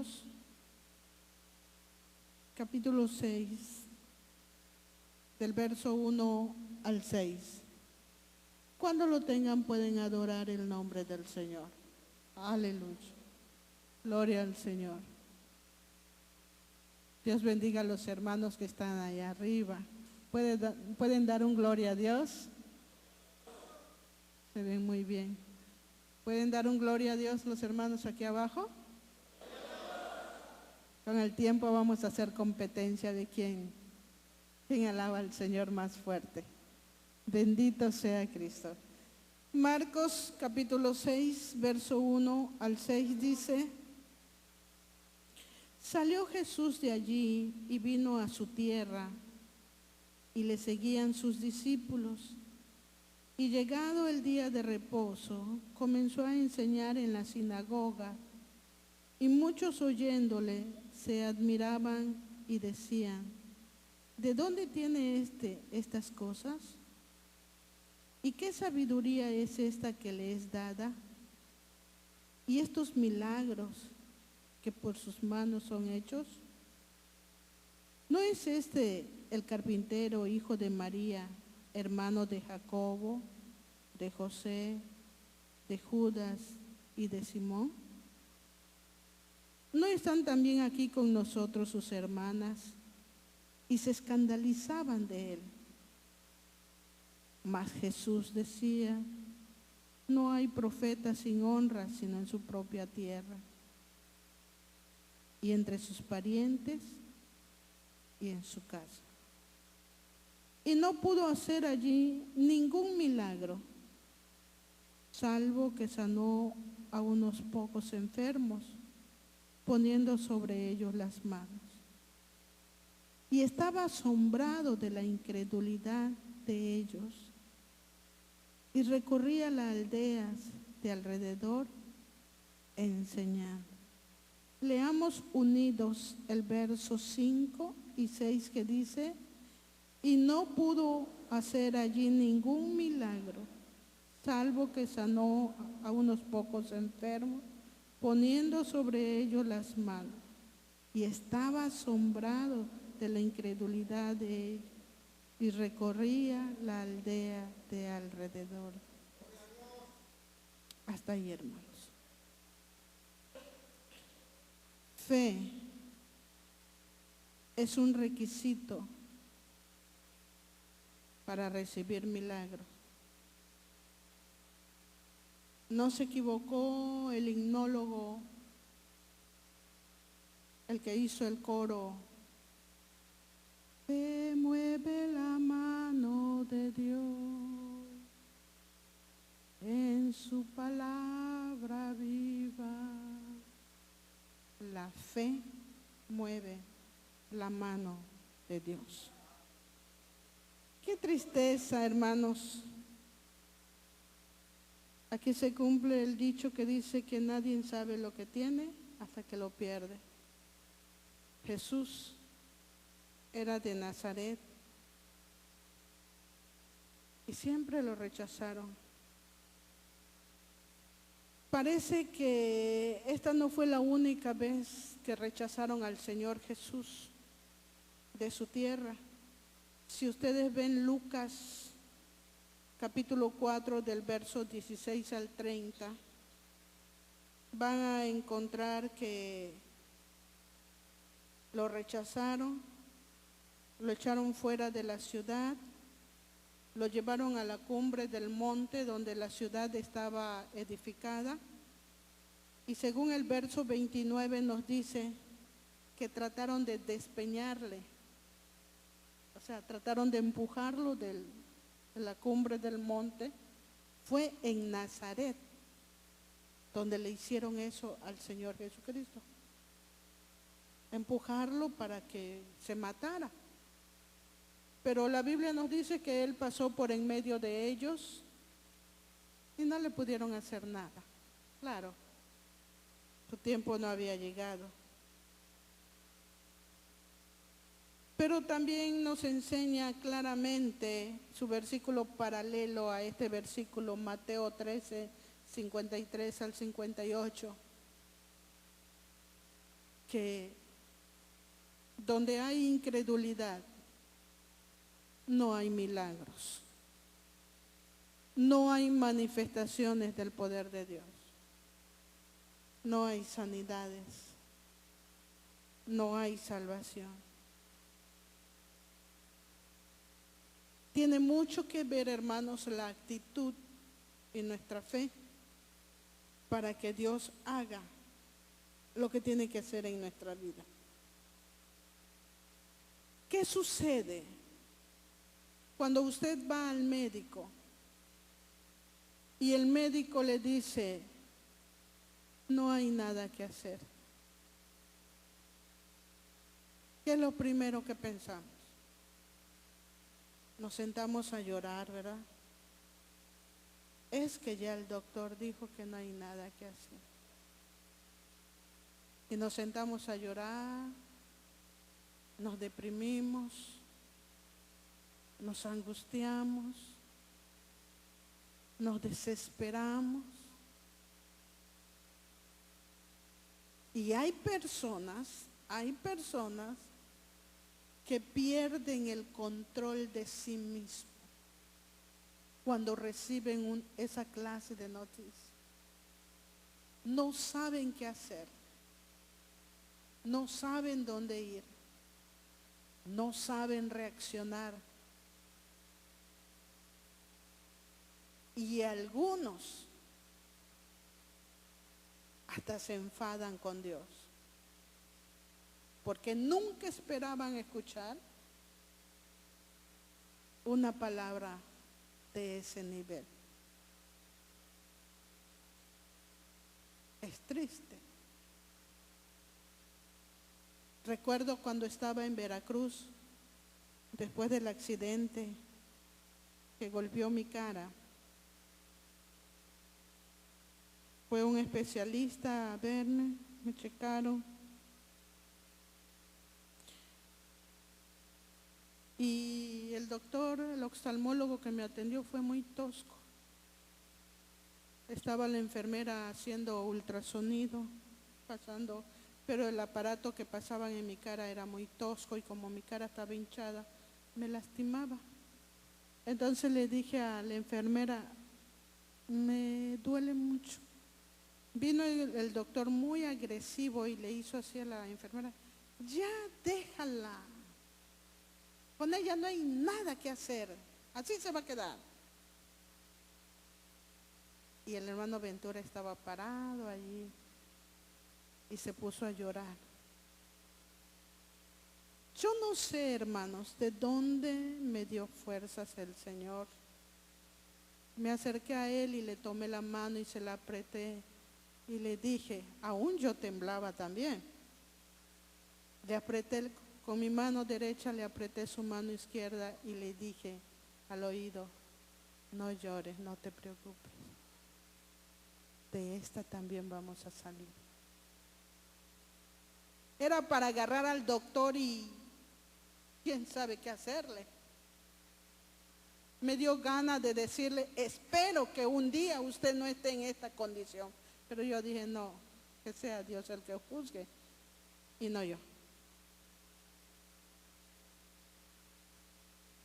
Marcos, capítulo 6, del verso 1 al 6. Cuando lo tengan pueden adorar el nombre del Señor. Aleluya. Gloria al Señor. Dios bendiga a los hermanos que están allá arriba. ¿Pueden dar un gloria a Dios? Se ven muy bien. ¿Pueden dar un gloria a Dios los hermanos aquí abajo? Con el tiempo vamos a hacer competencia de quién alaba al Señor más fuerte. Bendito sea Cristo. Marcos capítulo 6, verso 1 al 6 dice: Salió Jesús de allí y vino a su tierra, y le seguían sus discípulos. Y llegado el día de reposo, comenzó a enseñar en la sinagoga, y muchos oyéndole se admiraban y decían: ¿de dónde tiene estas cosas? ¿Y qué sabiduría es esta que le es dada? ¿Y estos milagros que por sus manos son hechos? ¿No es este el carpintero, hijo de María, hermano de Jacobo, de José, de Judas y de Simón? ¿No están también aquí con nosotros sus hermanas? Y se escandalizaban de él. Mas Jesús decía: no hay profeta sin honra sino en su propia tierra, y entre sus parientes, y en su casa. Y no pudo hacer allí ningún milagro, salvo que sanó a unos pocos enfermos, poniendo sobre ellos las manos. Y estaba asombrado de la incredulidad de ellos, y recorría las aldeas de alrededor enseñando. Leamos unidos el verso 5 y 6 que dice: y no pudo hacer allí ningún milagro, salvo que sanó a unos pocos enfermos, poniendo sobre ellos las manos. Y estaba asombrado de la incredulidad de ellos, y recorría la aldea de alrededor. Hasta ahí, hermanos. Fe es un requisito para recibir milagros. No se equivocó el himnólogo, el que hizo el coro: fe mueve la mano de Dios, en su palabra viva. La fe mueve la mano de Dios. Qué tristeza, hermanos. Aquí se cumple el dicho que dice que nadie sabe lo que tiene hasta que lo pierde. Jesús era de Nazaret y siempre lo rechazaron. Parece que esta no fue la única vez que rechazaron al Señor Jesús de su tierra. Si ustedes ven Lucas capítulo 4 del verso 16 al 30, van a encontrar que lo rechazaron, lo echaron fuera de la ciudad, lo llevaron a la cumbre del monte donde la ciudad estaba edificada, y según el verso 29 nos dice que trataron de despeñarle, o sea, trataron de empujarlo de la cumbre del monte. Fue en Nazaret donde le hicieron eso al Señor Jesucristo, empujarlo para que se matara. Pero la Biblia nos dice que él pasó por en medio de ellos y no le pudieron hacer nada. Claro, su tiempo no había llegado. Pero también nos enseña claramente su versículo paralelo a este versículo, Mateo 13, 53 al 58. que donde hay incredulidad, no hay milagros, no hay manifestaciones del poder de Dios, no hay sanidades, no hay salvación. Tiene mucho que ver, hermanos, la actitud y nuestra fe para que Dios haga lo que tiene que hacer en nuestra vida. ¿Qué sucede cuando usted va al médico y el médico le dice, no hay nada que hacer? ¿Qué es lo primero que pensamos? Nos sentamos a llorar, ¿verdad? Es que ya el doctor dijo que no hay nada que hacer. Y nos sentamos a llorar, nos deprimimos, nos angustiamos, nos desesperamos. Y hay personas que pierden el control de sí mismos cuando reciben esa clase de noticias. No saben qué hacer, no saben dónde ir, no saben reaccionar. Y algunos hasta se enfadan con Dios, porque nunca esperaban escuchar una palabra de ese nivel. Es triste. Recuerdo cuando estaba en Veracruz, después del accidente que golpeó mi cara, fue un especialista a verme, me checaron. Y el doctor, el oftalmólogo que me atendió fue muy tosco. Estaba la enfermera haciendo ultrasonido, pero el aparato que pasaban en mi cara era muy tosco y como mi cara estaba hinchada, me lastimaba. Entonces le dije a la enfermera, me duele mucho. Vino el doctor muy agresivo y le hizo así a la enfermera, ya déjala. Con ella no hay nada que hacer, así se va a quedar. Y el hermano Ventura estaba parado allí y se puso a llorar. Yo no sé, hermanos, de dónde me dio fuerzas el Señor. Me acerqué a él y le tomé la mano y se la apreté y le dije, aún yo temblaba también. Le apreté con mi mano derecha, le apreté su mano izquierda y le dije al oído, no llores, no te preocupes. De esta también vamos a salir. Era para agarrar al doctor y quién sabe qué hacerle. Me dio ganas de decirle, espero que un día usted no esté en esta condición. Pero yo dije, no, que sea Dios el que juzgue y no yo.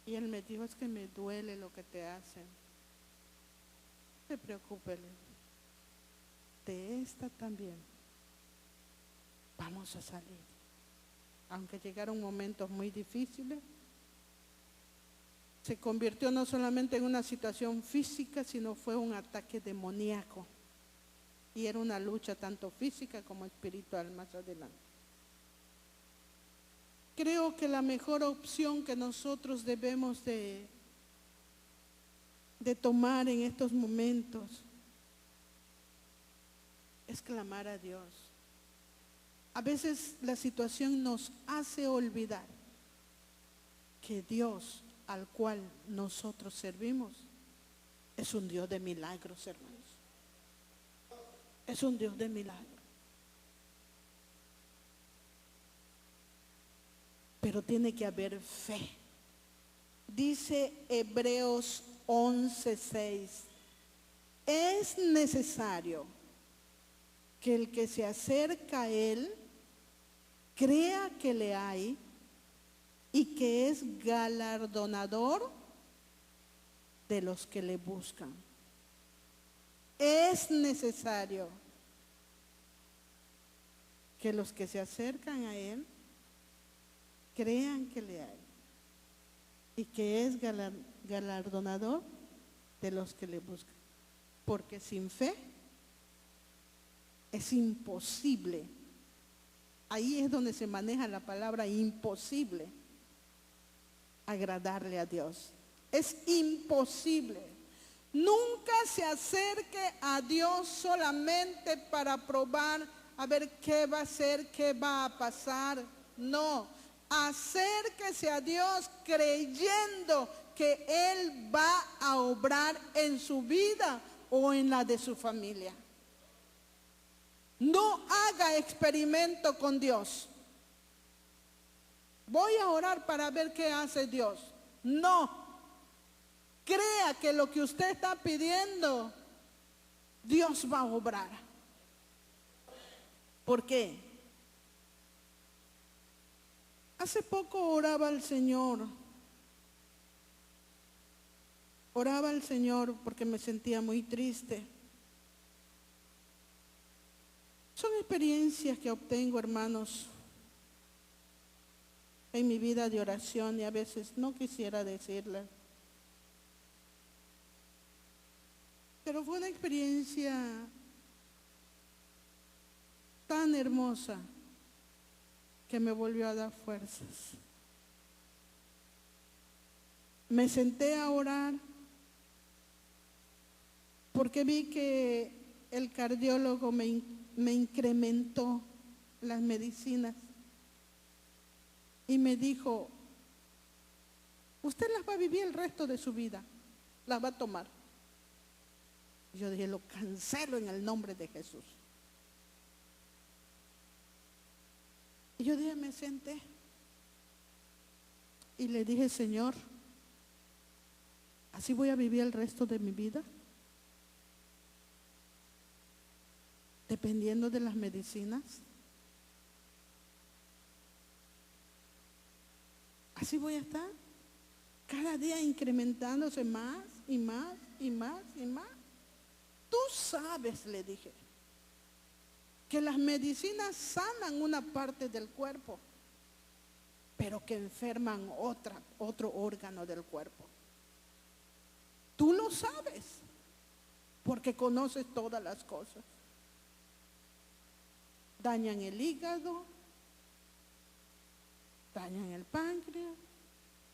Y él me dijo, es que me duele lo que te hacen. No te preocupes, de esta también vamos a salir. Aunque llegaron momentos muy difíciles, se convirtió no solamente en una situación física, sino fue un ataque demoníaco. Y era una lucha tanto física como espiritual más adelante. Creo que la mejor opción que nosotros debemos de tomar en estos momentos es clamar a Dios. A veces la situación nos hace olvidar que Dios al cual nosotros servimos es un Dios de milagros, hermanos. Es un Dios de milagros. Pero tiene que haber fe. Dice Hebreos 11:6, es necesario que el que se acerca a Él crea que le hay y que es galardonador de los que le buscan. Es necesario que los que se acercan a Él crean que le hay y que es galardonador de los que le buscan. Porque sin fe es imposible. Ahí es donde se maneja la palabra imposible agradarle a Dios. Es imposible. Nunca se acerque a Dios solamente para probar a ver qué va a hacer, qué va a pasar. No, acérquese a Dios creyendo que Él va a obrar en su vida o en la de su familia. No haga experimento con Dios. Voy a orar para ver qué hace Dios. No. Crea que lo que usted está pidiendo, Dios va a obrar. ¿Por qué? Hace poco oraba al Señor. Oraba al Señor porque me sentía muy triste. Son experiencias que obtengo, hermanos, en mi vida de oración y a veces no quisiera decirlas. Pero fue una experiencia tan hermosa que me volvió a dar fuerzas. Me senté a orar porque vi que el cardiólogo me incrementó las medicinas y me dijo, usted las va a vivir el resto de su vida, las va a tomar. Yo dije, lo cancelo en el nombre de Jesús. Y yo dije, me senté y le dije, Señor, ¿así voy a vivir el resto de mi vida? Dependiendo de las medicinas. Así voy a estar. Cada día incrementándose más y más y más y más. Tú sabes, le dije, que las medicinas sanan una parte del cuerpo, pero que enferman otro órgano del cuerpo. Tú lo sabes, porque conoces todas las cosas. Dañan el hígado, dañan el páncreas,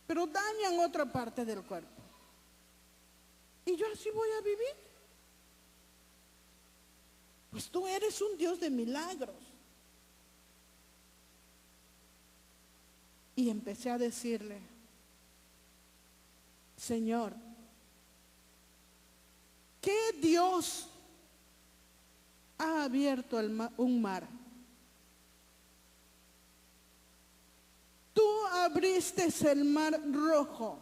pero dañan otra parte del cuerpo. Y yo así voy a vivir. Pues tú eres un Dios de milagros. Y empecé a decirle, Señor, ¿qué Dios ha abierto un mar? Tú abriste el mar rojo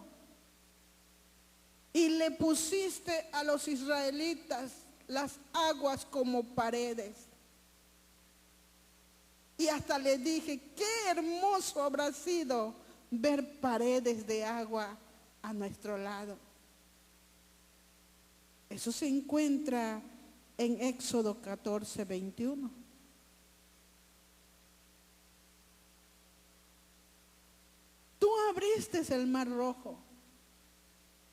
y le pusiste a los israelitas las aguas como paredes. Y hasta le dije, qué hermoso habrá sido ver paredes de agua a nuestro lado. Eso se encuentra en Éxodo 14, 21. Tú abriste el mar rojo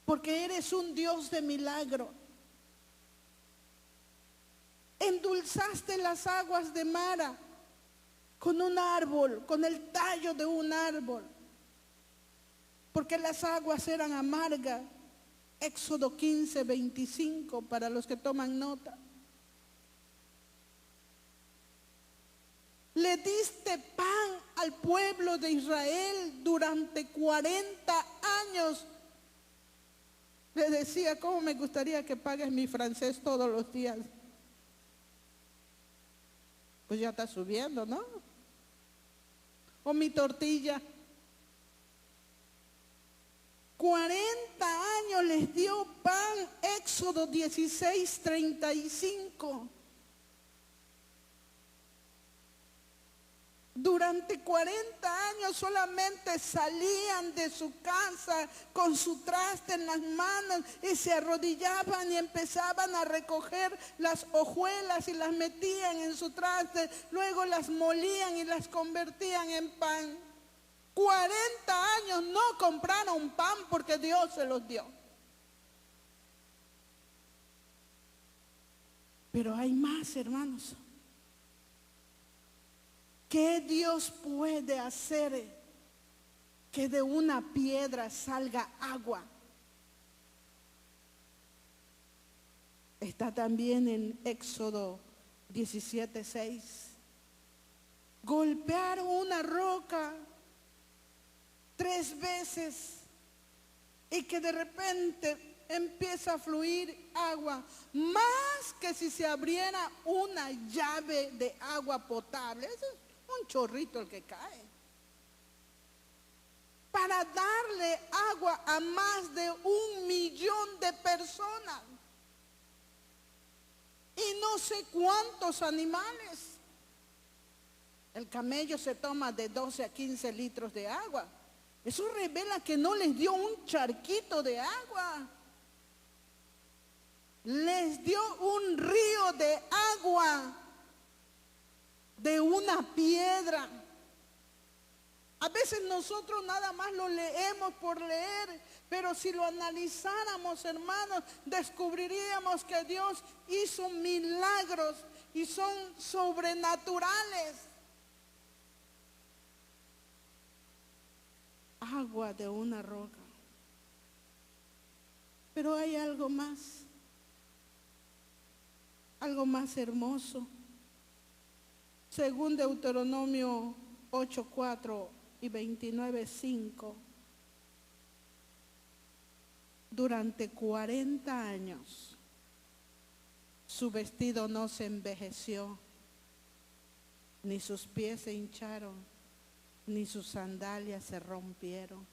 porque eres un Dios de milagro. Endulzaste las aguas de Mara con un árbol, con el tallo de un árbol, porque las aguas eran amargas. Éxodo 15, 25, para los que toman nota. Le diste pan al pueblo de Israel durante 40 años. Le decía, ¿cómo me gustaría que pagues mi francés todos los días? Pues ya está subiendo, ¿no? O mi tortilla. 40 años les dio pan, Éxodo 16, 35. Durante 40 años solamente salían de su casa con su traste en las manos y se arrodillaban y empezaban a recoger las hojuelas y las metían en su traste. Luego las molían y las convertían en pan. 40 años no compraron pan porque Dios se los dio. Pero hay más, hermanos. ¿Qué Dios puede hacer que de una piedra salga agua? Está también en Éxodo 17:6. Golpearon una roca 3 veces y que de repente empieza a fluir agua, más que si se abriera una llave de agua potable. Eso es un chorrito el que cae. Para darle agua a más de 1 millón de personas. Y no sé cuántos animales. El camello se toma de 12 a 15 litros de agua. Eso revela que no les dio un charquito de agua. Les dio un río de agua de una piedra. A veces nosotros nada más lo leemos por leer, pero si lo analizáramos, hermanos, descubriríamos que Dios hizo milagros y son sobrenaturales. Agua de una roca. Pero hay algo más hermoso. Según Deuteronomio 8:4 y 29:5, durante 40 años su vestido no se envejeció, ni sus pies se hincharon, ni sus sandalias se rompieron.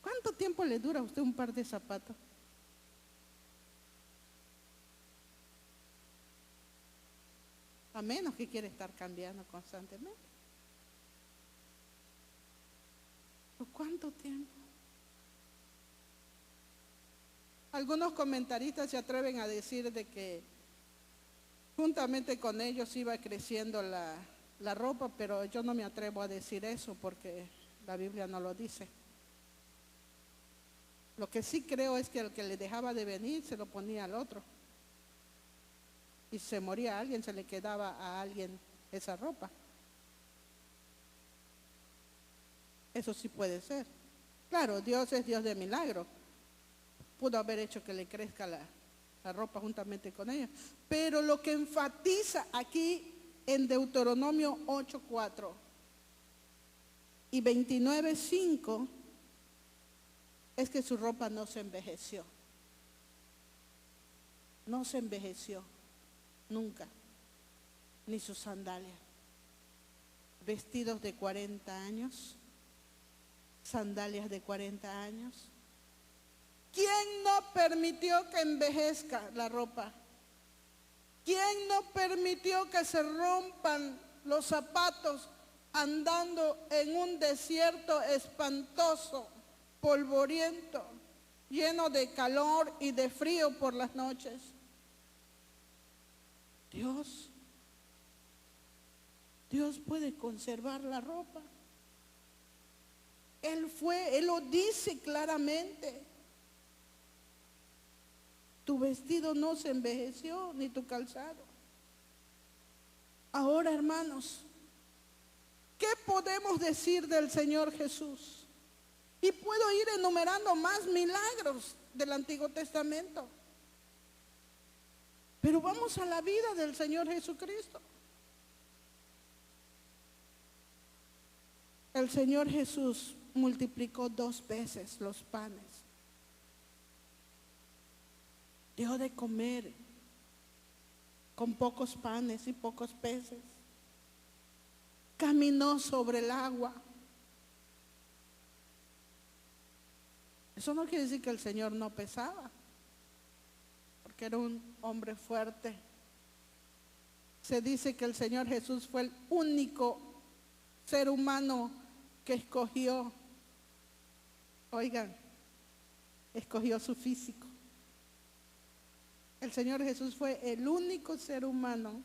¿Cuánto tiempo le dura a usted un par de zapatos? A menos que quiera estar cambiando constantemente. ¿Por cuánto tiempo? Algunos comentaristas se atreven a decir de que juntamente con ellos iba creciendo la ropa, pero yo no me atrevo a decir eso porque la Biblia no lo dice. Lo que sí creo es que el que le dejaba de venir se lo ponía al otro. Y se moría alguien, se le quedaba a alguien esa ropa. Eso sí puede ser. Claro, Dios es Dios de milagro. Pudo haber hecho que le crezca la ropa juntamente con ella. Pero lo que enfatiza aquí en Deuteronomio 8:4 y 29:5 es que su ropa no se envejeció. No se envejeció. Nunca, ni sus sandalias. Vestidos de 40 años, sandalias de 40 años. ¿Quién no permitió que envejezca la ropa? ¿Quién no permitió que se rompan los zapatos andando en un desierto espantoso, polvoriento, lleno de calor y de frío por las noches? Dios puede conservar la ropa. Él lo dice claramente. Tu vestido no se envejeció, ni tu calzado. Ahora, hermanos, ¿qué podemos decir del Señor Jesús? Y puedo ir enumerando más milagros del Antiguo Testamento. Pero vamos a la vida del Señor Jesucristo. El Señor Jesús multiplicó 2 veces los panes. Dio de comer con pocos panes y pocos peces. Caminó sobre el agua. Eso no quiere decir que el Señor no pesaba, porque era un hombre fuerte. Se dice que el Señor Jesús fue el único ser humano que escogió, oigan, escogió su físico. El Señor Jesús fue el único ser humano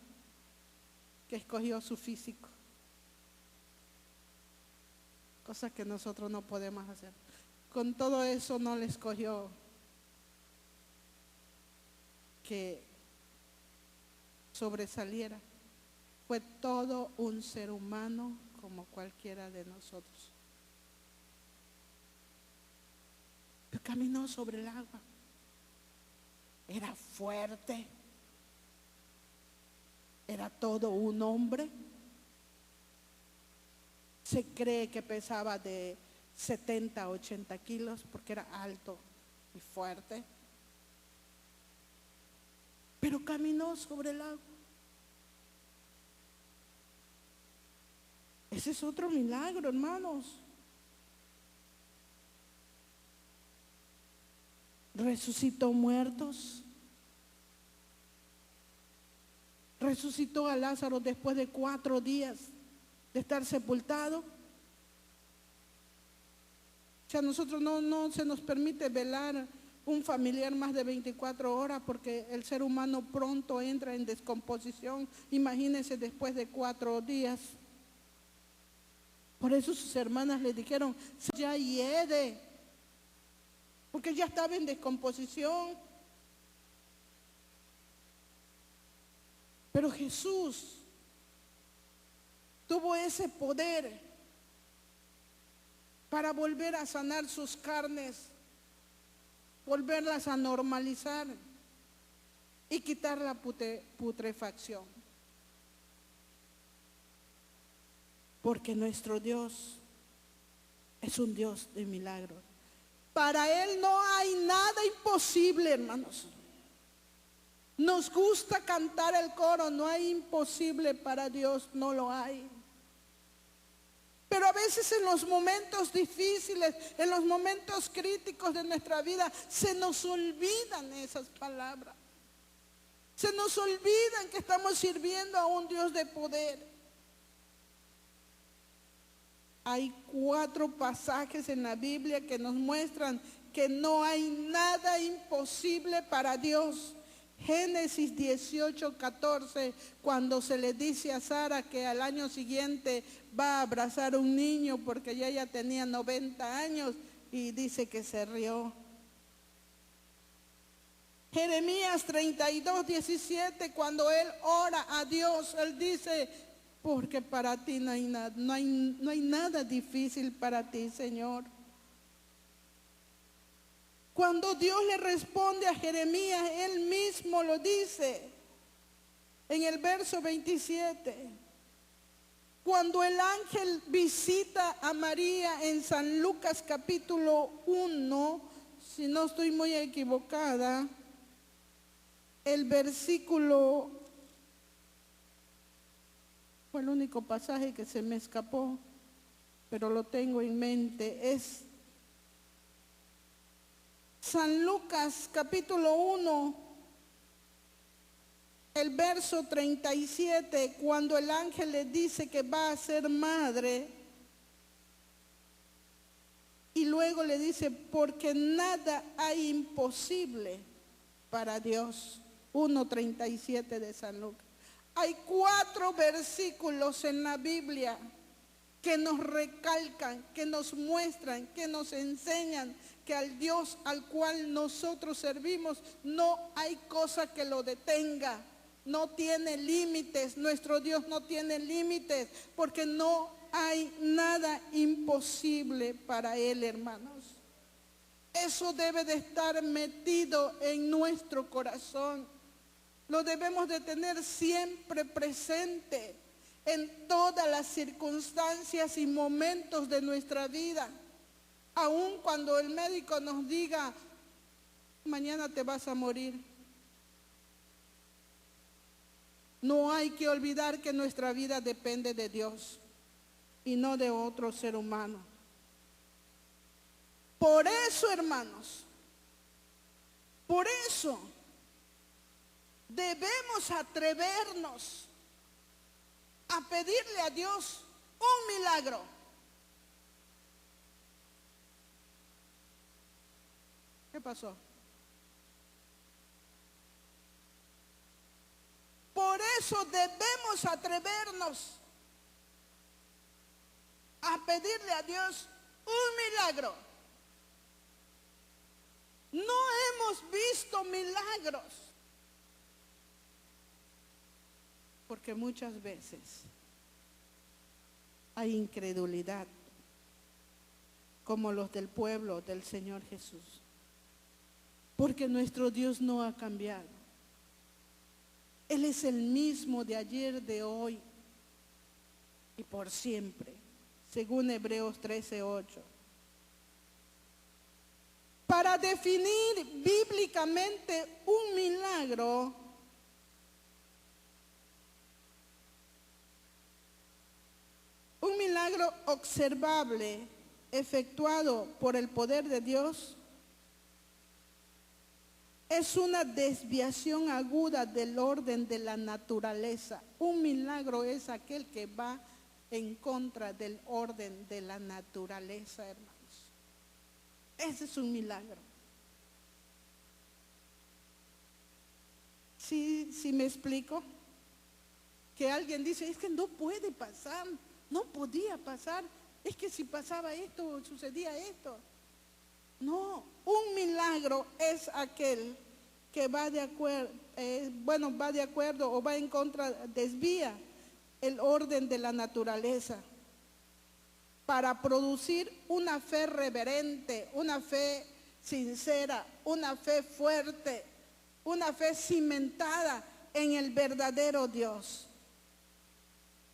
que escogió su físico. Cosa que nosotros no podemos hacer. Con todo eso no le escogió que sobresaliera. Fue todo un ser humano como cualquiera de nosotros. Pero caminó sobre el agua. Era fuerte. Era todo un hombre. Se cree que pesaba de 70 a 80 kilos porque era alto y fuerte. Pero caminó sobre el agua. Ese es otro milagro, hermanos. Resucitó muertos. Resucitó a Lázaro después de 4 días de estar sepultado. O sea, a nosotros no se nos permite velar un familiar más de 24 horas porque el ser humano pronto entra en descomposición. Imagínense después de 4 días. Por eso sus hermanas le dijeron, ya hiede, porque ya estaba en descomposición. Pero Jesús tuvo ese poder para volver a sanar sus carnes, volverlas a normalizar y quitar la putrefacción. Porque nuestro Dios es un Dios de milagros. Para Él no hay nada imposible, hermanos. Nos gusta cantar el coro, no hay imposible para Dios, no lo hay. Pero a veces en los momentos difíciles, en los momentos críticos de nuestra vida, se nos olvidan esas palabras. Se nos olvidan que estamos sirviendo a un Dios de poder. Hay 4 pasajes en la Biblia que nos muestran que no hay nada imposible para Dios. Génesis 18:14, cuando se le dice a Sara que al año siguiente va a abrazar un niño porque ella tenía 90 años y dice que se rió. Jeremías 32:17, cuando él ora a Dios, él dice, porque para ti no hay nada difícil para ti, Señor. Cuando Dios le responde a Jeremías, él mismo lo dice en el verso 27. Cuando el ángel visita a María en San Lucas capítulo 1, si no estoy muy equivocada, el versículo, fue el único pasaje que se me escapó, pero lo tengo en mente, es San Lucas capítulo 1, el verso 37, cuando el ángel le dice que va a ser madre, y luego le dice, porque nada hay imposible para Dios. 1:37 de San Lucas. Hay 4 versículos en la Biblia que nos recalcan, que nos muestran, que nos enseñan que al Dios al cual nosotros servimos no hay cosa que lo detenga, no tiene límites. Nuestro Dios no tiene límites porque no hay nada imposible para Él, hermanos. Eso debe de estar metido en nuestro corazón. Lo debemos de tener siempre presente en todas las circunstancias y momentos de nuestra vida. Aun cuando el médico nos diga, mañana te vas a morir. No hay que olvidar que nuestra vida depende de Dios y no de otro ser humano. Por eso, hermanos, por eso debemos atrevernos a pedirle a Dios Un milagro. ¿Qué pasó? Por eso debemos atrevernos a pedirle a Dios un milagro. No hemos visto milagros, porque muchas veces hay incredulidad, como los del pueblo del Señor Jesús, porque nuestro Dios no ha cambiado. Él es el mismo de ayer, de hoy y por siempre, según Hebreos 13:8. Para definir bíblicamente un milagro, observable, efectuado por el poder de Dios, es una desviación aguda del orden de la naturaleza. Un milagro es aquel que va en contra del orden de la naturaleza, hermanos. Ese es un milagro. ¿Sí me explico? Que alguien dice, es que no puede pasar, no podía pasar, es que si pasaba esto, sucedía esto. No, un milagro es aquel que va de acuerdo, va de acuerdo o va en contra, desvía el orden de la naturaleza para producir una fe reverente, una fe sincera, una fe fuerte, una fe cimentada en el verdadero Dios.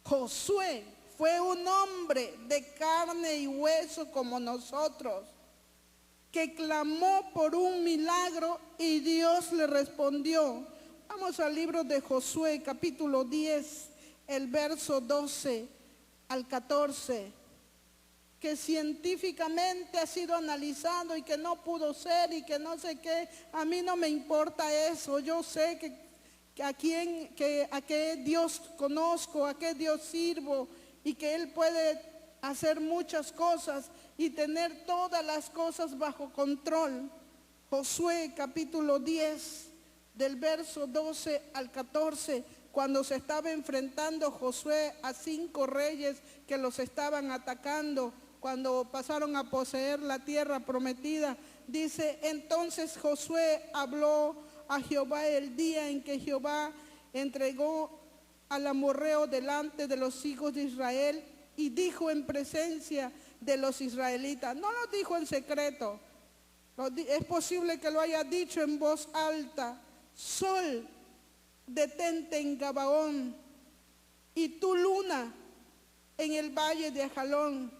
Josué fue un hombre de carne y hueso como nosotros, que clamó por un milagro y Dios le respondió. Vamos al libro de Josué, capítulo 10, el verso 12 al 14, que científicamente ha sido analizado y que no pudo ser y que no sé qué. A mí no me importa eso. Yo sé a qué Dios conozco, a qué Dios sirvo, y que Él puede hacer muchas cosas y tener todas las cosas bajo control. Josué capítulo 10, del verso 12 al 14, cuando se estaba enfrentando Josué a 5 reyes que los estaban atacando, cuando pasaron a poseer la tierra prometida, dice: entonces Josué habló a Jehová el día en que Jehová entregó al amorreo delante de los hijos de Israel, y dijo en presencia de los israelitas. No lo dijo en secreto, es posible que lo haya dicho en voz alta: sol, detente en Gabaón, y tu luna en el valle de Ajalón.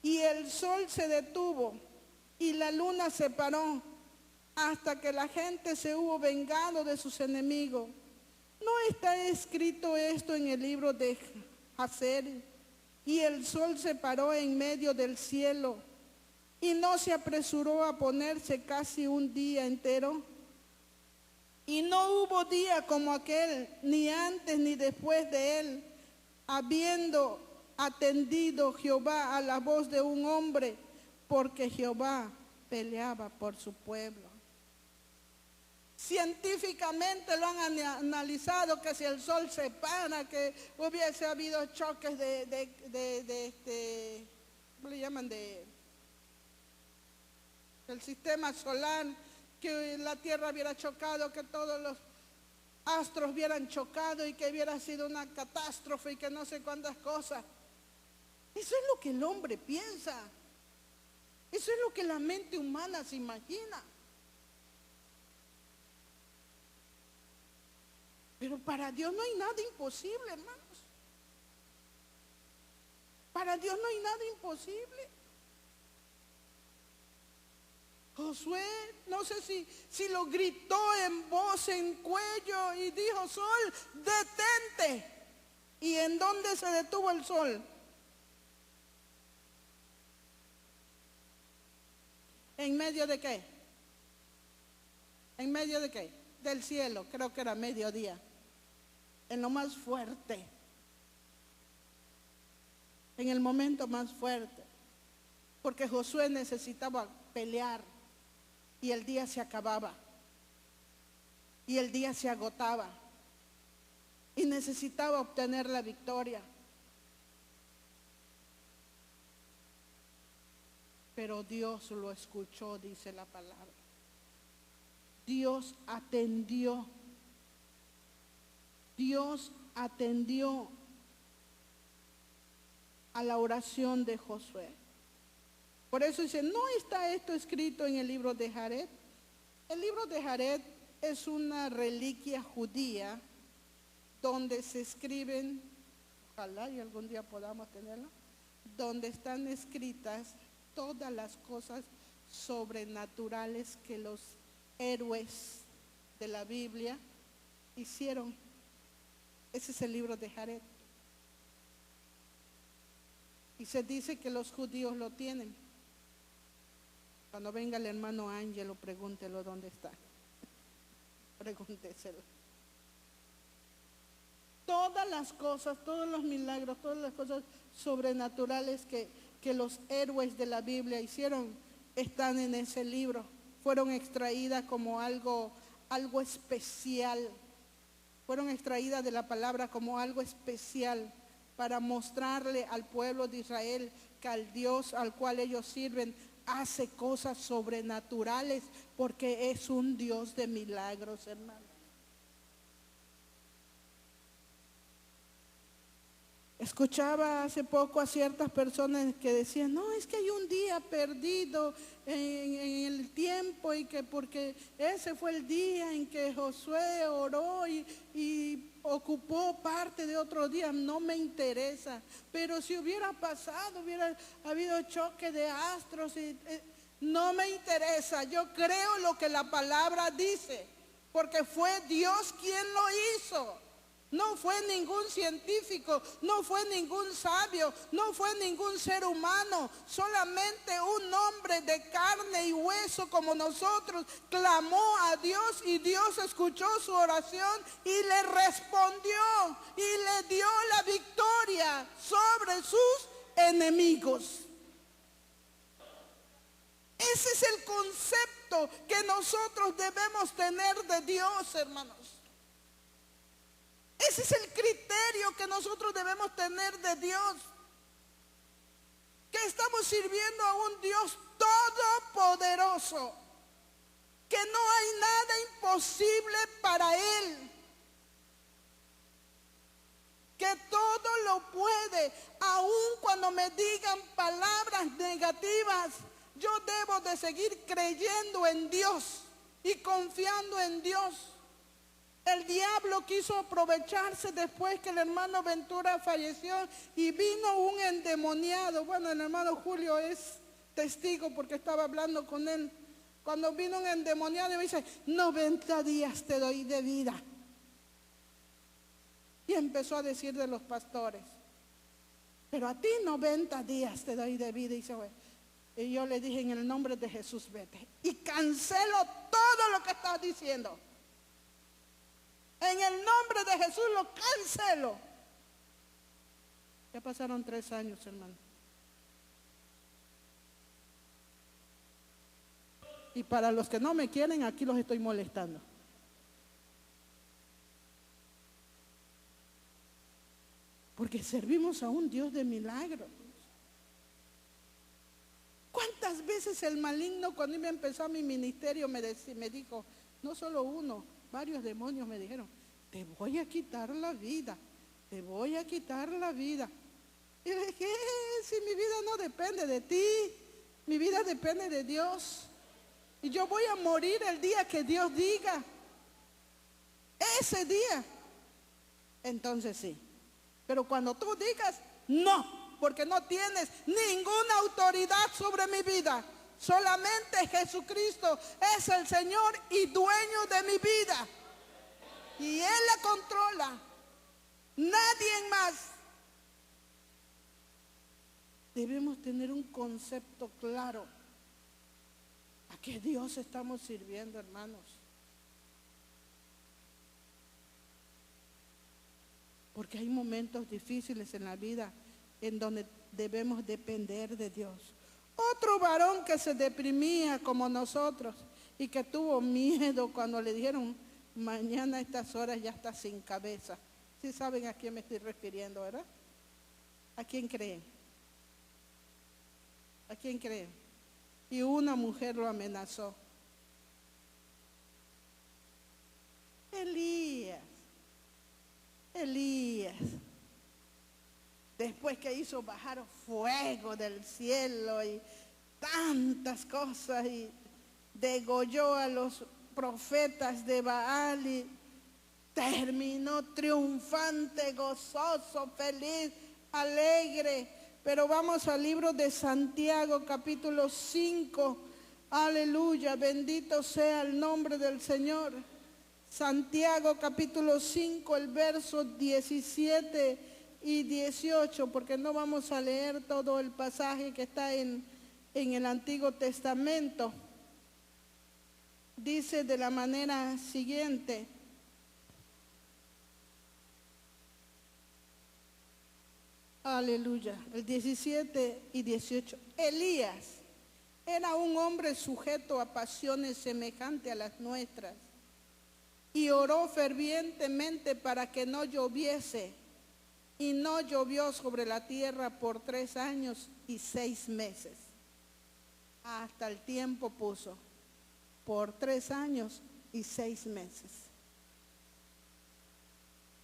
Y el sol se detuvo y la luna se paró hasta que la gente se hubo vengado de sus enemigos. ¿No está escrito esto en el libro de Jacer? Y el sol se paró en medio del cielo y no se apresuró a ponerse casi un día entero. Y no hubo día como aquel, ni antes ni después de él, habiendo atendido Jehová a la voz de un hombre, porque Jehová peleaba por su pueblo. Científicamente lo han analizado, que si el sol se para, que hubiese habido choques ¿cómo le llaman? Del sistema solar, que la tierra hubiera chocado, que todos los astros hubieran chocado y que hubiera sido una catástrofe y que no sé cuántas cosas. Eso es lo que el hombre piensa. Eso es lo que la mente humana se imagina. Pero para Dios no hay nada imposible, hermanos. Para Dios no hay nada imposible. Josué, no sé si lo gritó en voz, en cuello, y dijo: sol, detente. ¿Y en dónde se detuvo el sol? ¿En medio de qué? ¿En medio de qué? Del cielo, creo que era mediodía, en lo más fuerte. en el momento más fuerte, porque Josué necesitaba pelear y el día se acababa y el día se agotaba y necesitaba obtener la victoria. Pero Dios lo escuchó, dice la palabra. Dios atendió. Dios atendió a la oración de Josué. Por eso dice, ¿no está esto escrito en el libro de Jared? El libro de Jared es una reliquia judía donde se escriben, ojalá y algún día podamos tenerlo, donde están escritas todas las cosas sobrenaturales que los héroes de la Biblia hicieron. Ese es el libro de Jared. Y se dice que los judíos lo tienen. Cuando venga el hermano Ángelo, pregúntelo dónde está. Pregúnteselo. Todas las cosas, todos los milagros, todas las cosas sobrenaturales que los héroes de la Biblia hicieron están en ese libro. Fueron extraídas como algo especial. Fueron extraídas de la palabra como algo especial para mostrarle al pueblo de Israel que al Dios al cual ellos sirven hace cosas sobrenaturales, porque es un Dios de milagros, hermano. Escuchaba hace poco a ciertas personas que decían, no, es que hay un día perdido en el tiempo y que porque ese fue el día en que Josué oró y ocupó parte de otro día. No me interesa, pero si hubiera pasado, hubiera habido choque de astros, no me interesa. Yo creo lo que la palabra dice, porque fue Dios quien lo hizo. No fue ningún científico, no fue ningún sabio, no fue ningún ser humano, solamente un hombre de carne y hueso como nosotros clamó a Dios y Dios escuchó su oración y le respondió y le dio la victoria sobre sus enemigos. Ese es el concepto que nosotros debemos tener de Dios, hermanos. Ese es el criterio que nosotros debemos tener de Dios. Que estamos sirviendo a un Dios todopoderoso. Que no hay nada imposible para Él. Que todo lo puede. Aun cuando me digan palabras negativas, yo debo de seguir creyendo en Dios y confiando en Dios. El diablo quiso aprovecharse después que el hermano Ventura falleció y vino un endemoniado. Bueno, el hermano Julio es testigo porque estaba hablando con él. Cuando vino un endemoniado y me dice, 90 días te doy de vida. Y empezó a decir de los pastores, pero a ti 90 días te doy de vida. Y yo le dije, en el nombre de Jesús, vete. Y cancelo todo lo que estás diciendo. En el nombre de Jesús lo cancelo. Ya pasaron 3 años, hermano. Y para los que no me quieren, aquí los estoy molestando. Porque servimos a un Dios de milagros. ¿Cuántas veces el maligno, cuando me empezó mi ministerio, me dijo, no solo uno, varios demonios me dijeron, te voy a quitar la vida, te voy a quitar la vida. Y le dije, si mi vida no depende de ti, mi vida depende de Dios. Y yo voy a morir el día que Dios diga. Ese día. Entonces sí. Pero cuando tú digas, no, porque no tienes ninguna autoridad sobre mi vida. Solamente Jesucristo es el Señor y dueño de mi vida. Y Él la controla. Nadie más. Debemos tener un concepto claro. ¿A qué Dios estamos sirviendo, hermanos? Porque hay momentos difíciles en la vida en donde debemos depender de Dios. Otro varón que se deprimía como nosotros y que tuvo miedo cuando le dijeron, mañana a estas horas ya está sin cabeza. ¿Sí saben a quién me estoy refiriendo, verdad? ¿A quién creen? ¿A quién creen? Y una mujer lo amenazó. Elías, después que hizo bajar fuego del cielo y tantas cosas y degolló a los profetas de Baal y terminó triunfante, gozoso, feliz, alegre. Pero vamos al libro de Santiago, capítulo 5. Aleluya, bendito sea el nombre del Señor. Santiago, capítulo 5, el verso 17 y 18, porque no vamos a leer todo el pasaje que está en el Antiguo Testamento. Dice de la manera siguiente: aleluya, el 17 y 18. Elías era un hombre sujeto a pasiones semejantes a las nuestras y oró fervientemente para que no lloviese, y no llovió sobre la tierra por 3 años y 6 meses. Hasta el tiempo puso, por 3 años y 6 meses.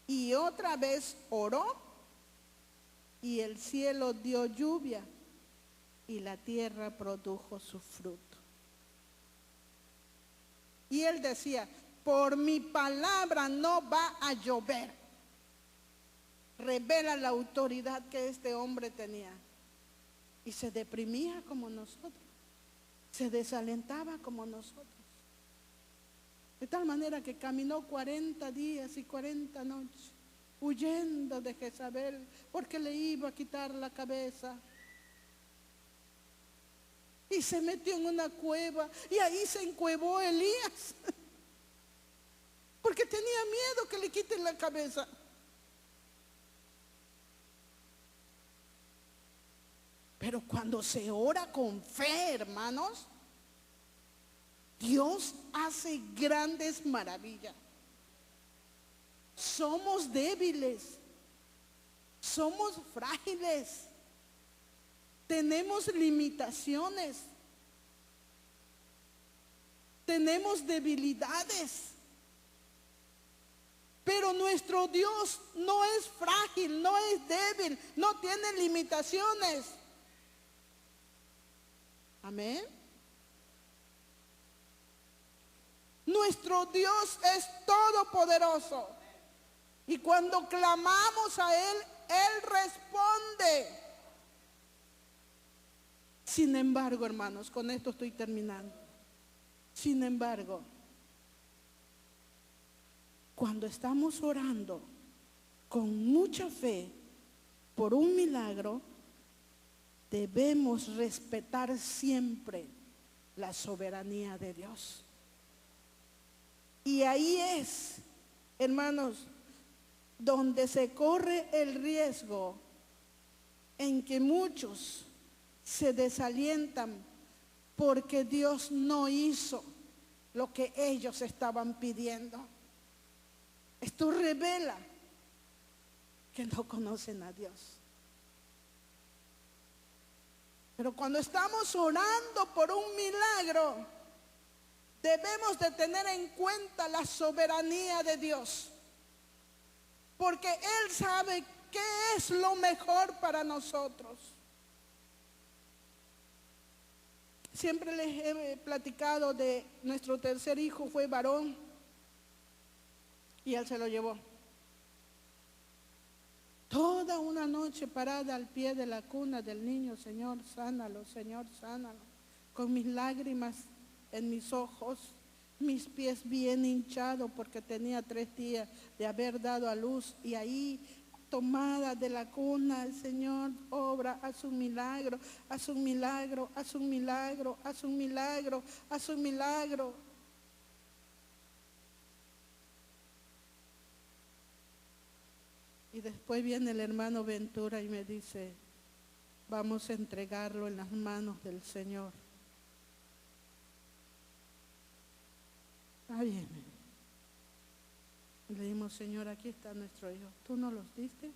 Y otra vez oró, y el cielo dio lluvia, y la tierra produjo su fruto. Y él decía, por mi palabra no va a llover. Revela la autoridad que este hombre tenía. Y se deprimía como nosotros, se desalentaba como nosotros. De tal manera que caminó 40 días y 40 noches, huyendo de Jezabel, porque le iba a quitar la cabeza. Y se metió en una cueva, y ahí se encuevó Elías, porque tenía miedo que le quiten la cabeza. Pero cuando se ora con fe, hermanos, Dios hace grandes maravillas. Somos débiles, somos frágiles, tenemos limitaciones, tenemos debilidades. Pero nuestro Dios no es frágil, no es débil, no tiene limitaciones. Amén. Nuestro Dios es todopoderoso. Y cuando clamamos a Él, Él responde. Sin embargo, hermanos, con esto estoy terminando. Sin embargo, cuando estamos orando con mucha fe por un milagro, debemos respetar siempre la soberanía de Dios. Y ahí es, hermanos, donde se corre el riesgo en que muchos se desalientan porque Dios no hizo lo que ellos estaban pidiendo. Esto revela que no conocen a Dios. Pero cuando estamos orando por un milagro, debemos de tener en cuenta la soberanía de Dios, porque Él sabe qué es lo mejor para nosotros. Siempre les he platicado de nuestro tercer hijo, fue varón, y Él se lo llevó. Toda una noche parada al pie de la cuna del niño, Señor, sánalo, con mis lágrimas en mis ojos, mis pies bien hinchados porque tenía 3 días de haber dado a luz, y ahí tomada de la cuna, el Señor obra, haz un milagro, haz un milagro, haz un milagro, haz un milagro, haz un milagro. Y después viene el hermano Ventura y me dice, vamos a entregarlo en las manos del Señor. Está bien. Le dimos, Señor, aquí está nuestro hijo. ¿Tú no los diste?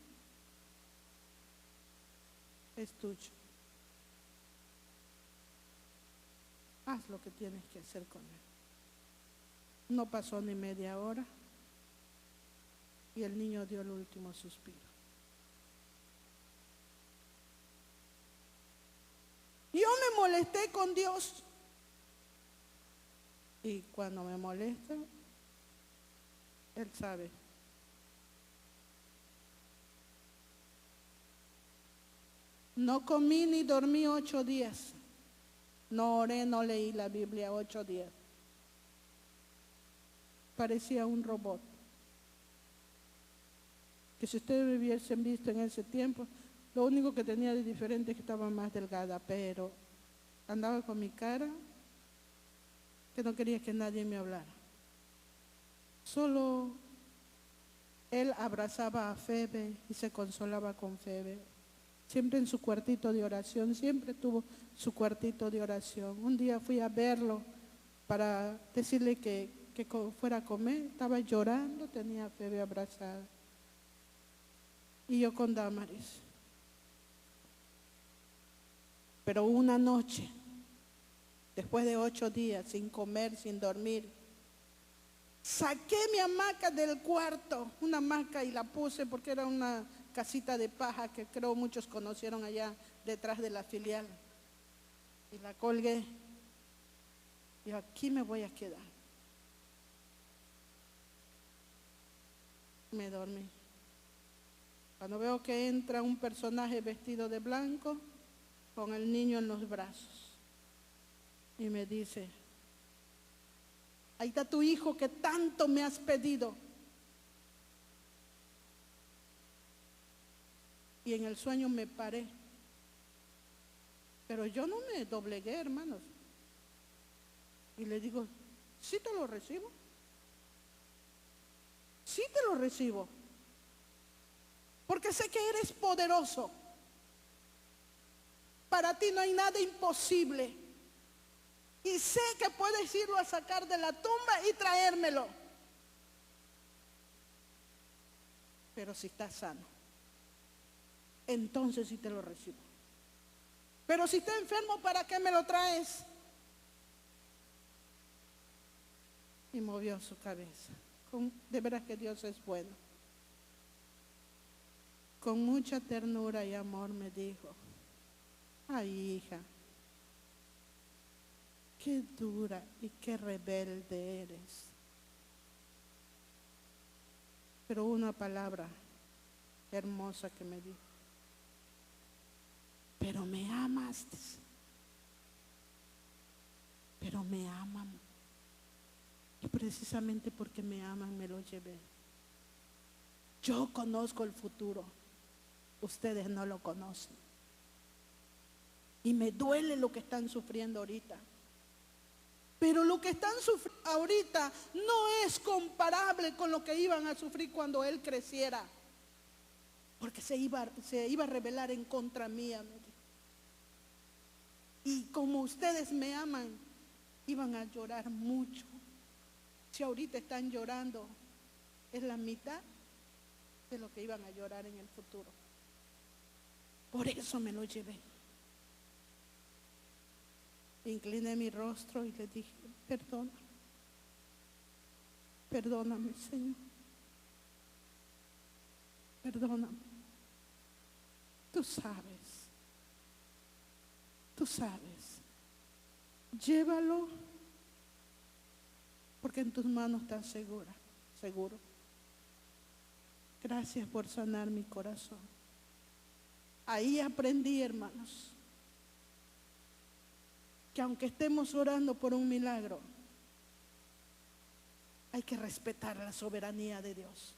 Es tuyo. Haz lo que tienes que hacer con él. No pasó ni media hora y el niño dio el último suspiro. Yo me molesté con Dios. Y cuando me molesta, Él sabe. No comí ni dormí 8 días. No oré, no leí la Biblia 8 días. Parecía un robot. Que si ustedes me hubiesen visto en ese tiempo, lo único que tenía de diferente es que estaba más delgada, pero andaba con mi cara que no quería que nadie me hablara. Solo él abrazaba a Febe y se consolaba con Febe. Siempre en su cuartito de oración, siempre tuvo su cuartito de oración. Un día fui a verlo para decirle que fuera a comer, estaba llorando, tenía a Febe abrazada. Y yo con Damaris. Pero una noche, después de 8 días, sin comer, sin dormir, saqué mi hamaca del cuarto, una hamaca, y la puse porque era una casita de paja que creo muchos conocieron allá detrás de la filial. Y la colgué. Y aquí me voy a quedar. Me dormí. Cuando veo que entra un personaje vestido de blanco con el niño en los brazos y me dice: ahí está tu hijo que tanto me has pedido. Y en el sueño me paré, pero yo no me doblegué, hermanos, y le digo: sí te lo recibo, sí te lo recibo, porque sé que eres poderoso. Para ti no hay nada imposible. Y sé que puedes irlo a sacar de la tumba y traérmelo. Pero si estás sano, entonces sí te lo recibo. Pero si está enfermo, ¿para qué me lo traes? Y movió su cabeza. De veras que Dios es bueno. Con mucha ternura y amor me dijo: ay, hija, qué dura y qué rebelde eres. Pero una palabra hermosa que me dijo: pero me amas. Pero me aman. Y precisamente porque me aman me lo llevé. Yo conozco el futuro. Ustedes no lo conocen. Y me duele lo que están sufriendo ahorita. Pero lo que están sufriendo ahorita no es comparable con lo que iban a sufrir cuando él creciera. Porque se iba a rebelar en contra mía. Y como ustedes me aman, iban a llorar mucho. Si ahorita están llorando, es la mitad de lo que iban a llorar en el futuro. Por eso me lo llevé. Incliné mi rostro y le dije: perdóname. Perdóname, Señor. Perdóname. Tú sabes. Tú sabes. Llévalo, porque en tus manos está seguro. Gracias por sanar mi corazón. Ahí aprendí, hermanos, que aunque estemos orando por un milagro, hay que respetar la soberanía de Dios.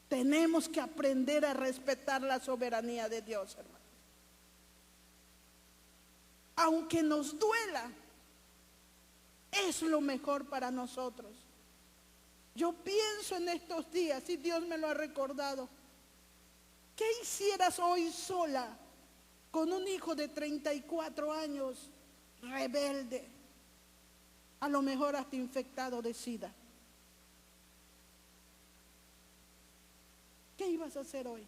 Tenemos que aprender a respetar la soberanía de Dios, hermanos. Aunque nos duela, es lo mejor para nosotros. Yo pienso en estos días, y Dios me lo ha recordado: ¿qué hicieras hoy sola con un hijo de 34 años, rebelde, a lo mejor hasta infectado de SIDA. ¿Qué ibas a hacer hoy?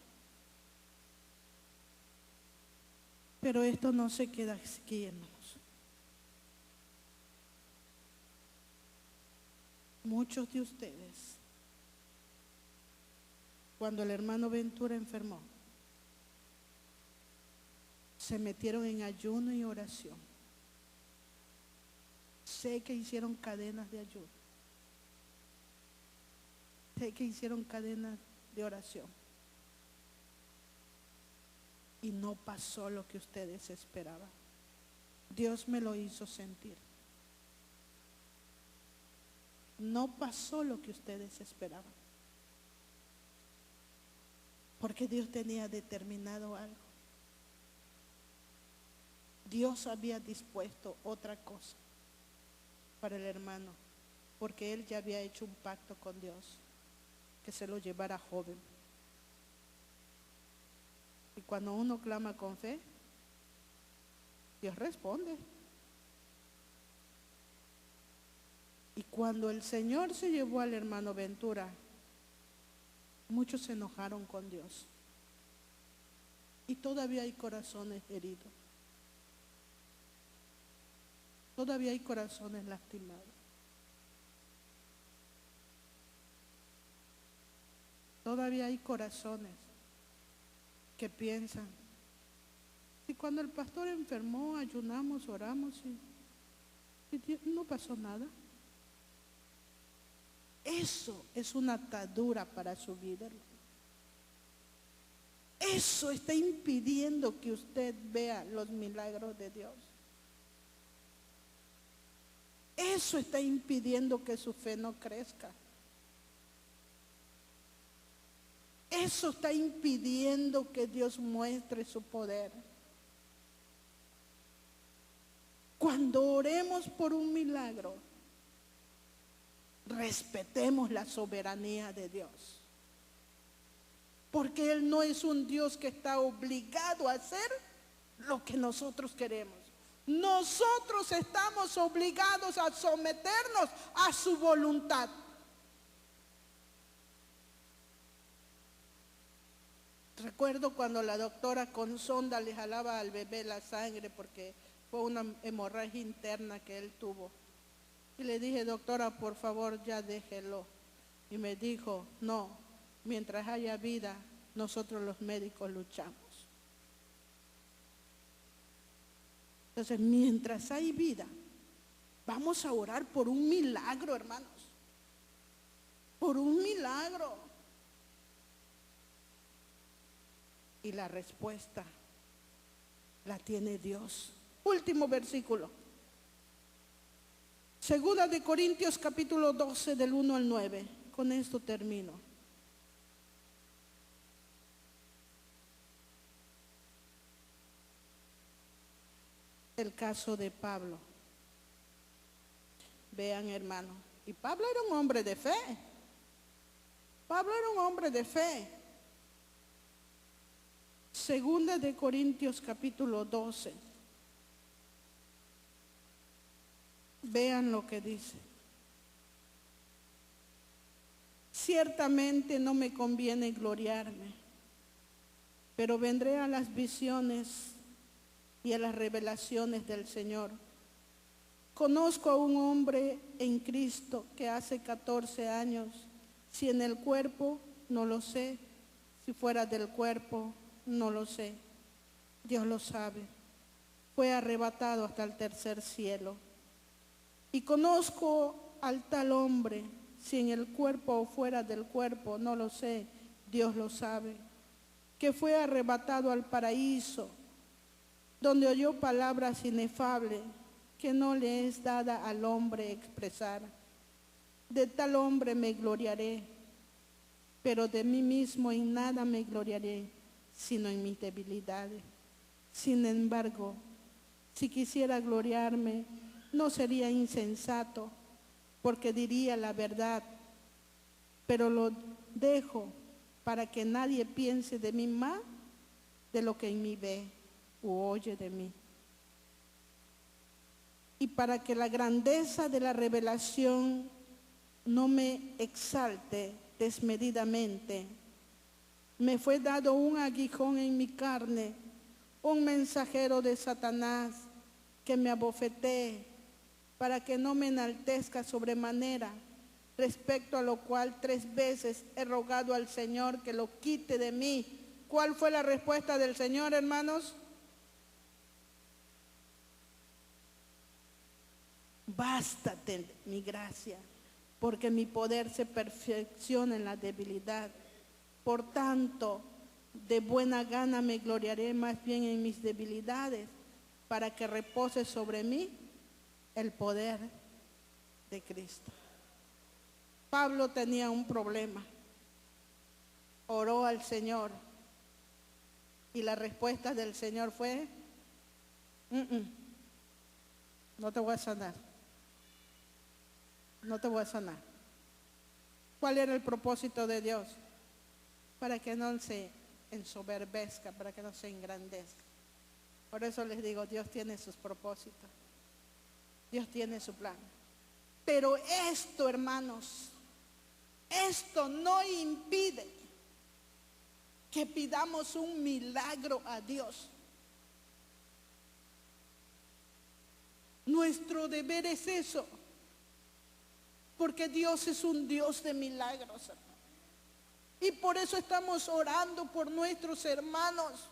Pero esto no se queda aquí, hermanos. Muchos de ustedes, cuando el hermano Ventura enfermó, se metieron en ayuno y oración. Sé que hicieron cadenas de ayuno. Sé que hicieron cadenas de oración. Y no pasó lo que ustedes esperaban. Dios me lo hizo sentir. No pasó lo que ustedes esperaban. Porque Dios tenía determinado algo. Dios había dispuesto otra cosa para el hermano, porque él ya había hecho un pacto con Dios, que se lo llevara joven. Y cuando uno clama con fe, Dios responde. Y cuando el Señor se llevó al hermano Ventura, muchos se enojaron con Dios. Y todavía hay corazones heridos. Todavía hay corazones lastimados. Todavía hay corazones que piensan, si cuando el pastor enfermó, ayunamos, oramos y no pasó nada. Eso es una atadura para su vida, hermano. Eso está impidiendo que usted vea los milagros de Dios. Eso está impidiendo que su fe no crezca. Eso está impidiendo que Dios muestre su poder. Cuando oremos por un milagro, respetemos la soberanía de Dios. Porque Él no es un Dios que está obligado a hacer lo que nosotros queremos. Nosotros estamos obligados a someternos a su voluntad. Recuerdo cuando la doctora con sonda le jalaba al bebé la sangre porque fue una hemorragia interna que él tuvo. Y le dije, doctora, por favor, ya déjelo. Y me dijo, no, mientras haya vida, nosotros los médicos luchamos. Entonces, mientras hay vida, vamos a orar por un milagro, hermanos. Por un milagro. Y la respuesta la tiene Dios. Último versículo. Segunda de Corintios capítulo 12 del 1 al 9. Con esto termino. El caso de Pablo. Vean, hermano. Y Pablo era un hombre de fe. Pablo era un hombre de fe. Segunda de Corintios capítulo 12. Vean lo que dice. Ciertamente no me conviene gloriarme, pero vendré a las visiones y a las revelaciones del Señor. Conozco a un hombre en Cristo que hace 14 años, si en el cuerpo, no lo sé, si fuera del cuerpo, no lo sé, Dios lo sabe, fue arrebatado hasta el tercer cielo. Y conozco al tal hombre, si en el cuerpo o fuera del cuerpo, no lo sé, Dios lo sabe, que fue arrebatado al paraíso, donde oyó palabras inefables que no le es dada al hombre expresar. De tal hombre me gloriaré, pero de mí mismo en nada me gloriaré, sino en mis debilidades. Sin embargo, si quisiera gloriarme, no sería insensato, porque diría la verdad, pero lo dejo para que nadie piense de mí más de lo que en mí ve. u oye de mí. Y para que la grandeza de la revelación no me exalte desmedidamente, me fue dado un aguijón en mi carne, un mensajero de Satanás que me abofetee, para que no me enaltezca sobremanera, respecto a lo cual 3 veces he rogado al Señor que lo quite de mí. ¿Cuál fue la respuesta del Señor, hermanos? Bástate mi gracia, porque mi poder se perfecciona en la debilidad. Por tanto, de buena gana me gloriaré más bien en mis debilidades, para que repose sobre mí el poder de Cristo. Pablo tenía un problema. Oró al Señor y la respuesta del Señor fue: no te voy a sanar. No te voy a sanar. ¿Cuál era el propósito de Dios? Para que no se ensoberbezca, para que no se engrandezca. Por eso les digo, Dios tiene sus propósitos. Dios tiene su plan. Pero esto, hermanos, esto no impide que pidamos un milagro a Dios. Nuestro deber es eso. Porque Dios es un Dios de milagros, hermanos. Y por eso estamos orando por nuestros hermanos.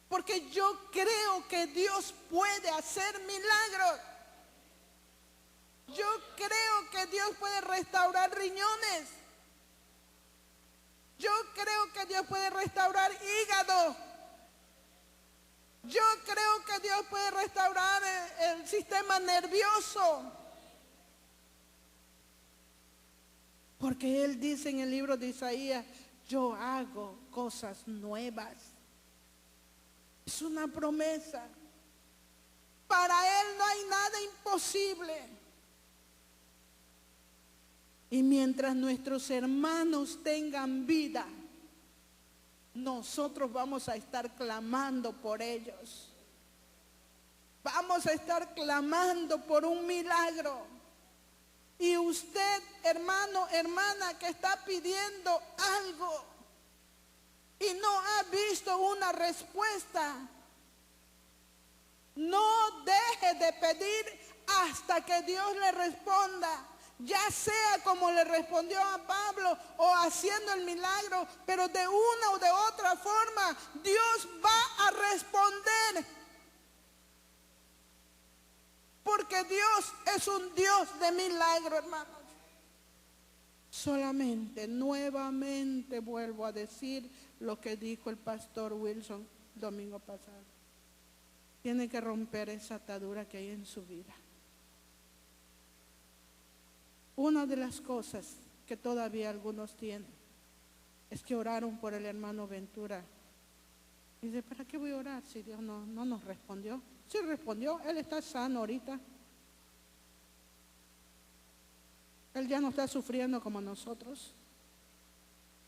Porque yo creo que Dios puede hacer milagros. Yo creo que Dios puede restaurar riñones. Yo creo que Dios puede restaurar hígado. Yo creo que Dios puede restaurar el sistema nervioso. Porque Él dice en el libro de Isaías: yo hago cosas nuevas. Es una promesa. Para Él no hay nada imposible. Y mientras nuestros hermanos tengan vida, nosotros vamos a estar clamando por ellos. Vamos a estar clamando por un milagro. Y usted, hermano, hermana, que está pidiendo algo y no ha visto una respuesta, no deje de pedir hasta que Dios le responda. Ya sea como le respondió a Pablo o haciendo el milagro, pero de una o de otra forma Dios va a responder. Porque Dios es un Dios de milagro, hermanos. Solamente, nuevamente vuelvo a decir lo que dijo el pastor Wilson domingo pasado. Tiene que romper esa atadura que hay en su vida. Una de las cosas que todavía algunos tienen es que oraron por el hermano Ventura. Y dice: ¿para qué voy a orar si Dios no nos respondió? Sí respondió, él está sano ahorita. Él ya no está sufriendo como nosotros.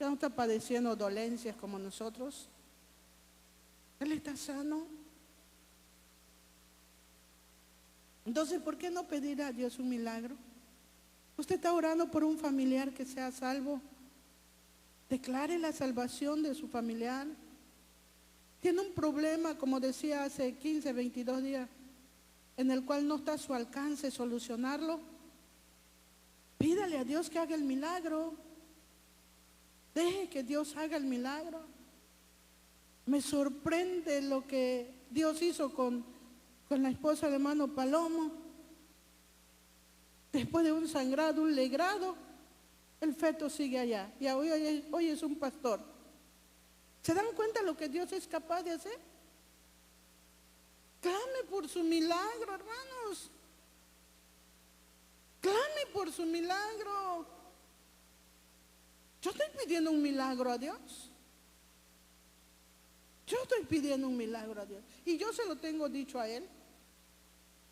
Ya no está padeciendo dolencias como nosotros. Él está sano. Entonces, ¿por qué no pedir a Dios un milagro? Usted está orando por un familiar que sea salvo. Declare la salvación de su familiar. Tiene un problema, como decía hace 15, 22 días, en el cual no está a su alcance solucionarlo. Pídale a Dios que haga el milagro. Deje que Dios haga el milagro. Me sorprende lo que Dios hizo con la esposa del hermano Palomo. Después de un sangrado, un legrado, el feto sigue allá. Y hoy es un pastor. ¿Se dan cuenta de lo que Dios es capaz de hacer? Clame por su milagro, hermanos. Clame por su milagro. Yo estoy pidiendo un milagro a Dios. Yo estoy pidiendo un milagro a Dios. Y yo se lo tengo dicho a Él.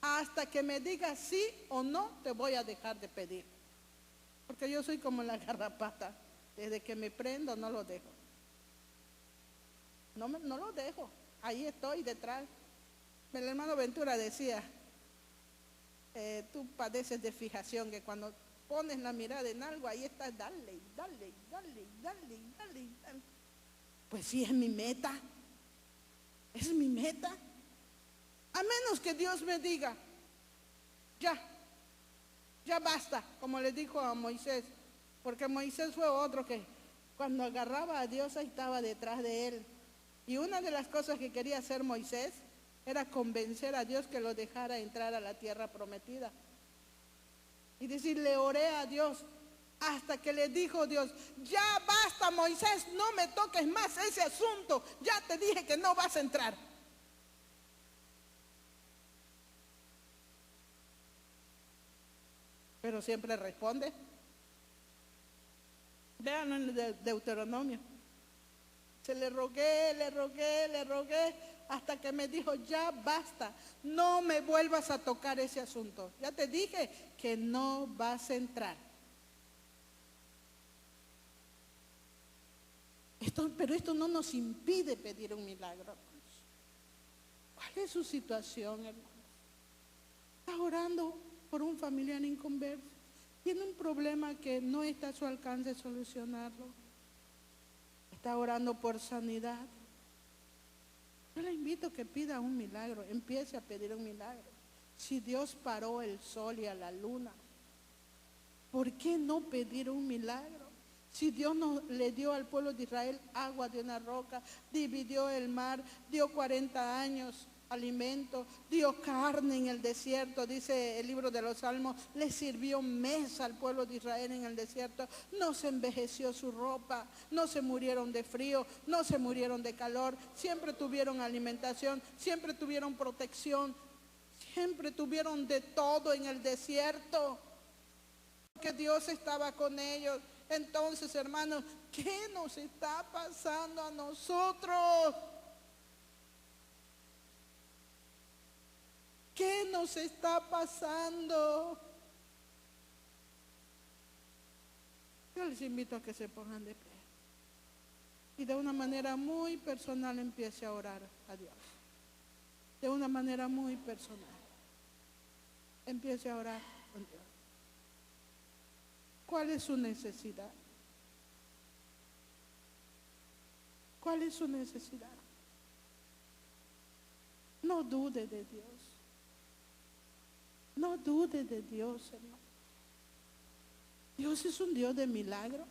Hasta que me diga sí o no, te voy a dejar de pedir. Porque yo soy como la garrapata. Desde que me prendo no lo dejo. No lo dejo. ahí estoy detrás. El hermano Ventura decía, tú padeces de fijación, que cuando pones la mirada en algo, ahí estás, dale. Pues sí, es mi meta. Es mi meta. A menos que Dios me diga, ya basta, como le dijo a Moisés, porque Moisés fue otro que cuando agarraba a Dios ahí estaba detrás de él. Y una de las cosas que quería hacer Moisés era convencer a Dios que lo dejara entrar a la tierra prometida. Y decirle, oré a Dios hasta que le dijo Dios, ya basta Moisés, no me toques más ese asunto, ya te dije que no vas a entrar. Pero siempre responde. Véanlo en Deuteronomio. Se le rogué, hasta que me dijo, ya basta, no me vuelvas a tocar ese asunto. Ya te dije que no vas a entrar. Pero esto no nos impide pedir un milagro, hermanos. ¿Cuál es su situación, hermanos? Está orando por un familiar inconverso. Tiene un problema que no está a su alcance solucionarlo. Está orando por sanidad. Yo le invito a que pida un milagro, empiece a pedir un milagro. Si Dios paró el sol y a la luna, ¿por qué no pedir un milagro? Si Dios no le dio al pueblo de Israel agua de una roca, dividió el mar, dio 40 años alimento, dio carne en el desierto, dice el libro de los Salmos, le sirvió mesa al pueblo de Israel en el desierto, no se envejeció su ropa, no se murieron de frío, no se murieron de calor, siempre tuvieron alimentación, siempre tuvieron protección, siempre tuvieron de todo en el desierto, porque Dios estaba con ellos. Entonces, hermanos, ¿qué nos está pasando a nosotros? ¿Qué nos está pasando? Yo les invito a que se pongan de pie y de una manera muy personal empiece a orar a Dios. De una manera muy personal. Empiece a orar con Dios. ¿Cuál es su necesidad? ¿Cuál es su necesidad? No dude de Dios. No dude de Dios, hermano. Dios es un Dios de milagro.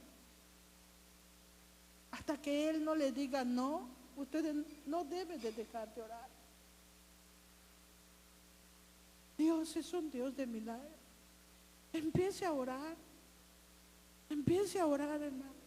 Hasta que Él no le diga no, usted no debe de dejar de orar. Dios es un Dios de milagro. Empiece a orar. Empiece a orar, hermano.